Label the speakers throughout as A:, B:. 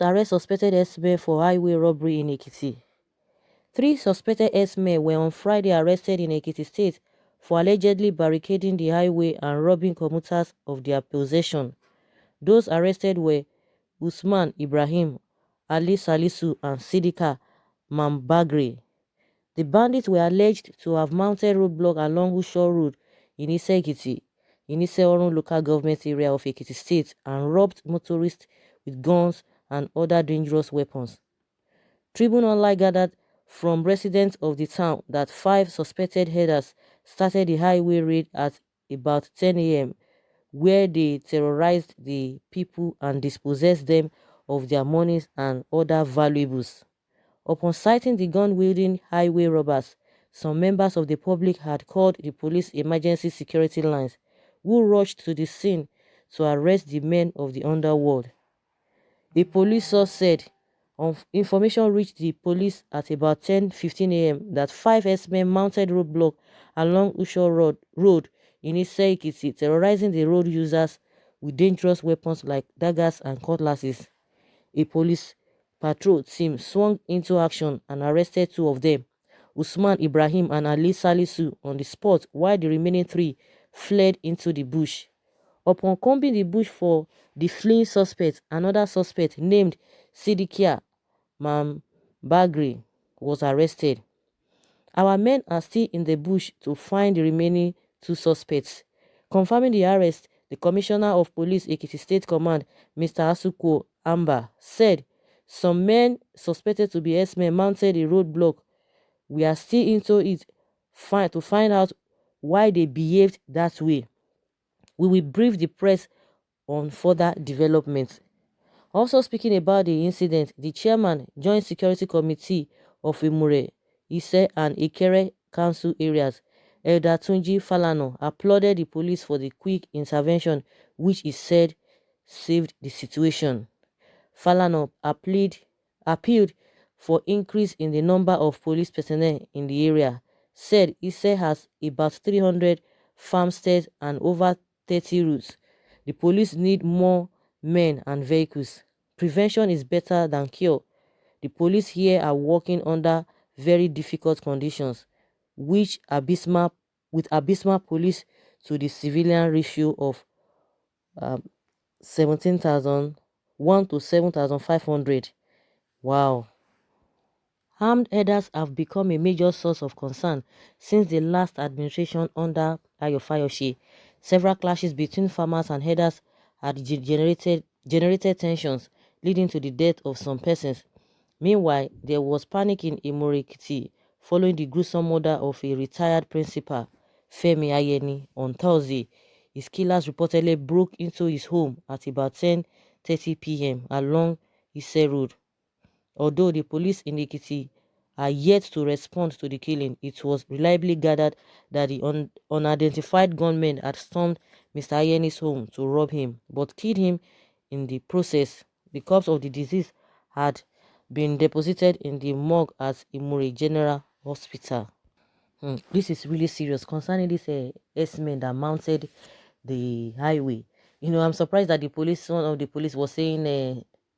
A: arrest suspected herdsmen for highway robbery in Ekiti. 3 suspected herdsmen were on Friday arrested in Ekiti State for allegedly barricading the highway and robbing commuters of their possession. Those arrested were Usman Ibrahim, Ali Salisu and Sidika Mambagre. The bandits were alleged to have mounted roadblock along Usho Road in Ise-Ekiti, in Ise-Orun local government area of Ekiti State, and robbed motorists with guns and other dangerous weapons. Tribune Online gathered from residents of the town that 5 suspected herders started the highway raid at about 10 a.m., where they terrorized the people and dispossessed them of their monies and other valuables. Upon sighting the gun-wielding highway robbers, some members of the public had called the police emergency security lines, who rushed to the scene to arrest the men of the underworld. A police source said information reached the police at about 10:15 a.m. that 5 herdsmen mounted roadblock along Usho Road in Ise-Ekiti, terrorizing the road users with dangerous weapons like daggers and cutlasses. A police patrol team swung into action and arrested 2 of them, Usman Ibrahim and Ali Salisu, on the spot, while the remaining 3 fled into the bush. Upon combing the bush for the fleeing suspect, another suspect named Sidikia Mambagre was arrested. Our men are still in the bush to find the remaining 2 suspects. Confirming the arrest, the Commissioner of Police Ekiti State Command, Mr. Asuko Amba, said some men suspected to be herdsmen mounted a roadblock. We are still into it to find out why they behaved that way. We will brief the press on further developments. Also speaking about the incident, the chairman, Joint Security Committee of Imure, Ise and Ikere Council areas, Elder Tunji Falana, applauded the police for the quick intervention, which he said saved the situation. Falana appealed for increase in the number of police personnel in the area, said Ise has about 300 farmsteads and over 30 routes. The police need more men and vehicles. Prevention is better than cure. The police here are working under very difficult conditions, with abysmal police to the civilian ratio of 17,001 to 7,500. Wow. Armed herders have become a major source of concern since the last administration under Ayo Fayoshi. Several clashes between farmers and herders had generated tensions, leading to the death of some persons. Meanwhile, there was panic in Imo-Ekiti following the gruesome murder of a retired principal, Femi Ayeni, on Thursday. His killers reportedly broke into his home at about 10:30 p.m. along Ise Road. Although the police in Ekiti are yet to respond to the killing, it was reliably gathered that the unidentified gunmen had stormed Mr. Ayeni's home to rob him, but killed him in the process. The corpse of the deceased had been deposited in the morgue at Imuri General Hospital. This is really serious concerning this herdsmen that mounted the highway. I'm surprised that one of the police was saying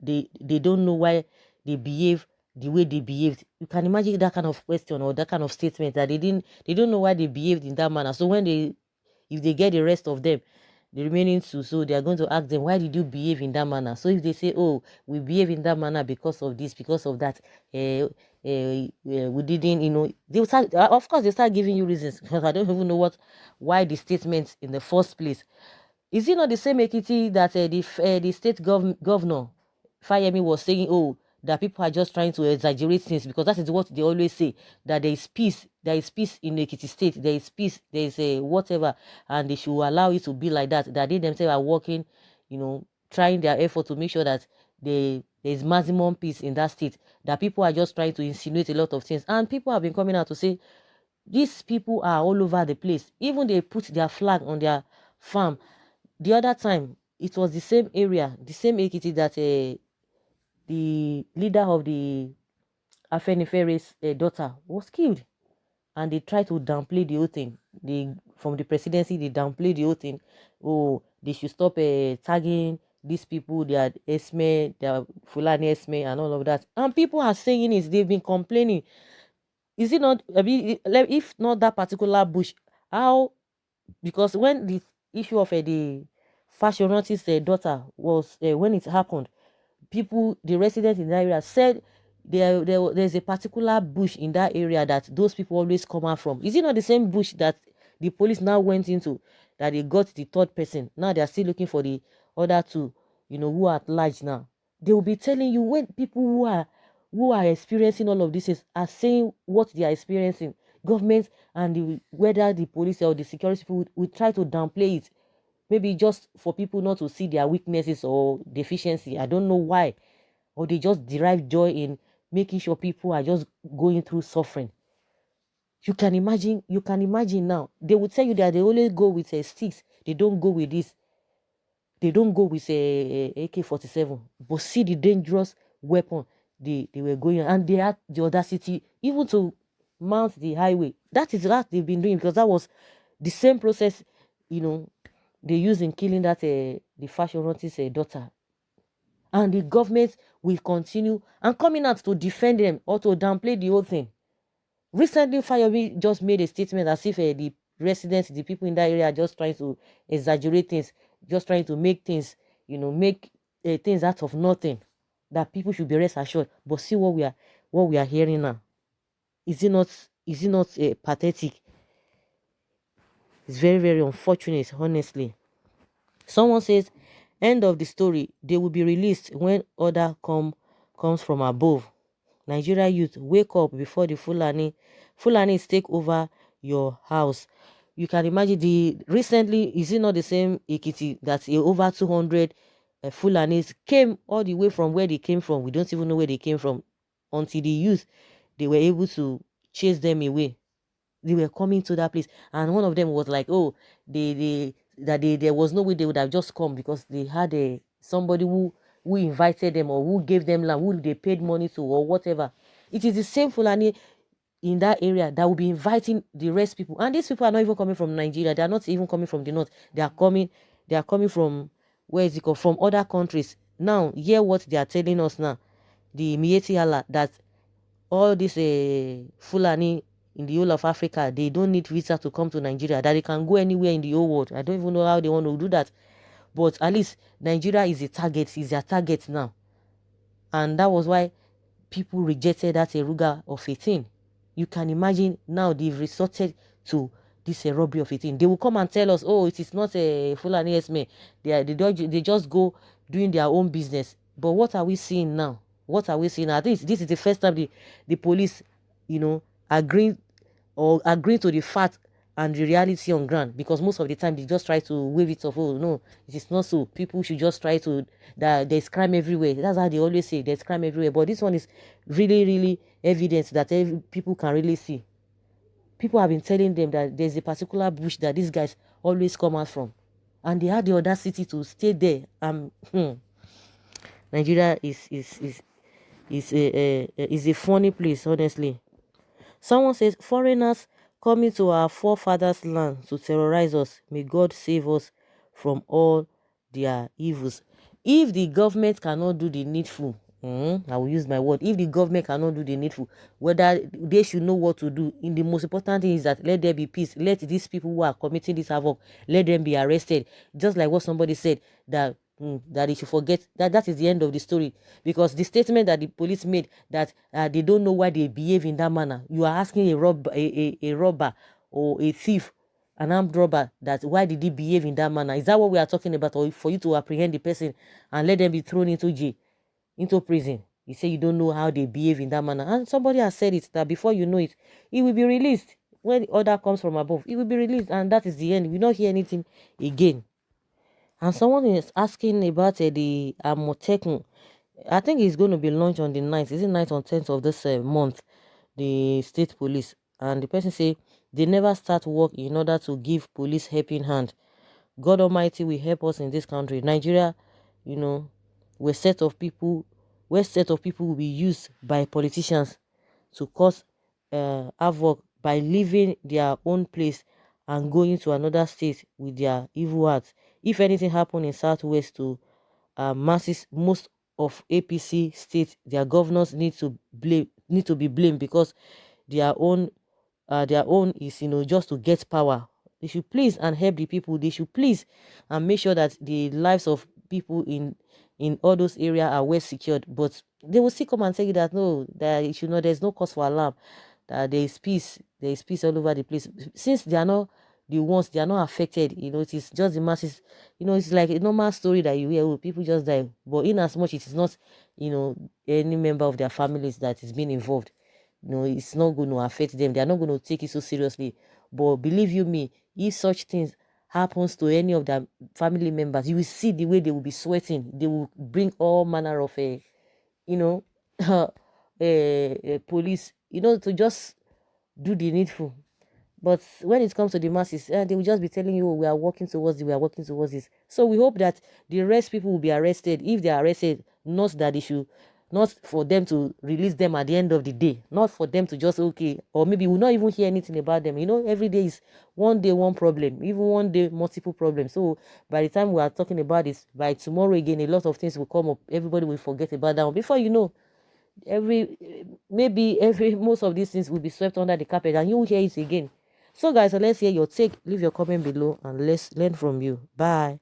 A: they don't know why they behave the way they behaved. You can imagine that kind of question or that kind of statement that they don't know why they behaved in that manner. So if they get the rest of them, the remaining 2, so they are going to ask them, why did you behave in that manner? So if they say, oh, we behave in that manner because of this, because of that, we didn't, they start, of course they start giving you reasons, because I don't even know why the statements in the first place. Is it not the same Ekiti that the state governor Fayemi was saying, oh, that people are just trying to exaggerate things, because that is what they always say, that there is peace in Ekiti State, there is peace, there is a whatever, and they should allow it to be like that, that they themselves are working, trying their effort to make sure that there is maximum peace in that state, that people are just trying to insinuate a lot of things. And people have been coming out to say, these people are all over the place. Even they put their flag on their farm. The other time, it was the same area, the same Ekiti that the leader of the Afenifere's daughter was killed, and they tried to downplay the whole thing. From the presidency, they downplayed the whole thing. Oh, they should stop tagging these people, they are RÉSMEN, they are Fulani RÉSMEN and all of that. And people are saying it, they've been complaining. Is it not, I mean, if not that particular bush, how, because when the issue of the fashion artist's daughter was, when it happened, people, the residents in that area said there's a particular bush in that area that those people always come out from. Is it not the same bush that the police now went into, that they got the third person? Now they are still looking for the other two, who are at large now. They will be telling you, when people who are experiencing all of this are saying what they are experiencing, government and whether the police or the security people will try to downplay it, maybe just for people not to see their weaknesses or deficiency. I don't know why. Or they just derive joy in making sure people are just going through suffering. You can imagine now. They would tell you that they only go with sticks. They don't go with this. They don't go with a AK-47. But see the dangerous weapon they were going on. And they had the audacity even to mount the highway. That is what they've been doing, because that was the same process, they used in killing that the fashion artist's daughter. And the government will continue and coming out to defend them or to downplay the whole thing. Recently, Fayobi just made a statement as if the residents, the people in that area are just trying to exaggerate things, just trying to make things, make things out of nothing, that people should be rest assured. But see what we are hearing now. Is it not pathetic? It's very, very unfortunate, honestly. Someone says, end of the story. They will be released when order comes from above. Nigeria youth, wake up before the Fulanis take over your house. You can imagine recently, is it not the same Ekiti that over 200 Fulanis came all the way from where they came from? We don't even know where they came from until the youth, they were able to chase them away. They were coming to that place, and one of them was like, oh, there was no way they would have just come, because they had somebody who invited them, or who gave them land, who they paid money to, or whatever. It is the same Fulani in that area that will be inviting the rest people, and these people are not even coming from Nigeria. They are not even coming from the north. They are coming from, where is it called, from other countries. Now hear what they are telling us now, the Mieti Allah, that all this Fulani in the whole of Africa, they don't need visa to come to Nigeria, that they can go anywhere in the whole world. I don't even know how they want to do that, but at least Nigeria is their target now. And that was why people rejected that Eruga of 18. You can imagine now they've resorted to this robbery of 18. They will come and tell us, oh, it is not a Fulani RÉSMEN. They just go doing their own business. But what are we seeing now? What are we seeing now? This is the first time the police, agreeing to the fact and the reality on ground, because most of the time they just try to wave it off. Oh no, it is not so. People should just try to, that there's crime everywhere. That's how they always say, there's crime everywhere. But this one is really, really evidence that people can really see. People have been telling them that there's a particular bush that these guys always come out from, and they had the audacity to stay there. Nigeria is a funny place, honestly. Someone says, foreigners coming to our forefathers' land to terrorize us. May God save us from all their evils. If the government cannot do the needful, I will use my word. If the government cannot do the needful, whether they should know what to do. The most important thing is that let there be peace. Let these people who are committing this havoc, let them be arrested. Just like what somebody said, that they should forget that is the end of the story, because the statement that the police made, that they don't know why they behave in that manner. You are asking a robber or a thief, an armed robber, that why did he behave in that manner? Is that what we are talking about? Or for you to apprehend the person and let them be thrown into jail, into prison? You say you don't know how they behave in that manner, and somebody has said it, that before you know it, he will be released. When the order comes from above, he will be released, and that is the end. We will not hear anything again. And someone is asking about the Amotekun. I think it's going to be launched on the 9th. Is it 9th or 10th of this month? The state police. And the person say they never start work in order to give police helping hand. God Almighty will help us in this country. Nigeria, where set of people will be used by politicians to cause havoc by leaving their own place and going to another state with their evil hearts. If anything happen in Southwest to masses, most of APC states, their governors need to be blamed because their own is, just to get power. They should please and help the people. They should please and make sure that the lives of people in all those areas are well secured. But they will still come and tell you that no, that you should know there's no cause for alarm, that there is peace all over the place. Since they are not the ones, they are not affected, it is just the masses. It's like a normal story that you hear, oh, people just die. But in as much it is not, any member of their families that is being involved, it's not going to affect them. They are not going to take it so seriously. But believe you me, if such things happens to any of their family members, you will see the way they will be sweating. They will bring all manner of you know police, to just do the needful. But when it comes to the masses, they will just be telling you, "Oh, we are working towards it, we are working towards this." So we hope that the rest people will be arrested. If they are arrested, not that they should, not for them to release them at the end of the day, not for them to just, okay, or maybe we'll not even hear anything about them. Every day is one day one problem, even one day multiple problems. So by the time we are talking about this, by tomorrow again, a lot of things will come up. Everybody will forget about that one. Before you know, every most of these things will be swept under the carpet and you will hear it again. So guys, let's hear your take. Leave your comment below and let's learn from you. Bye.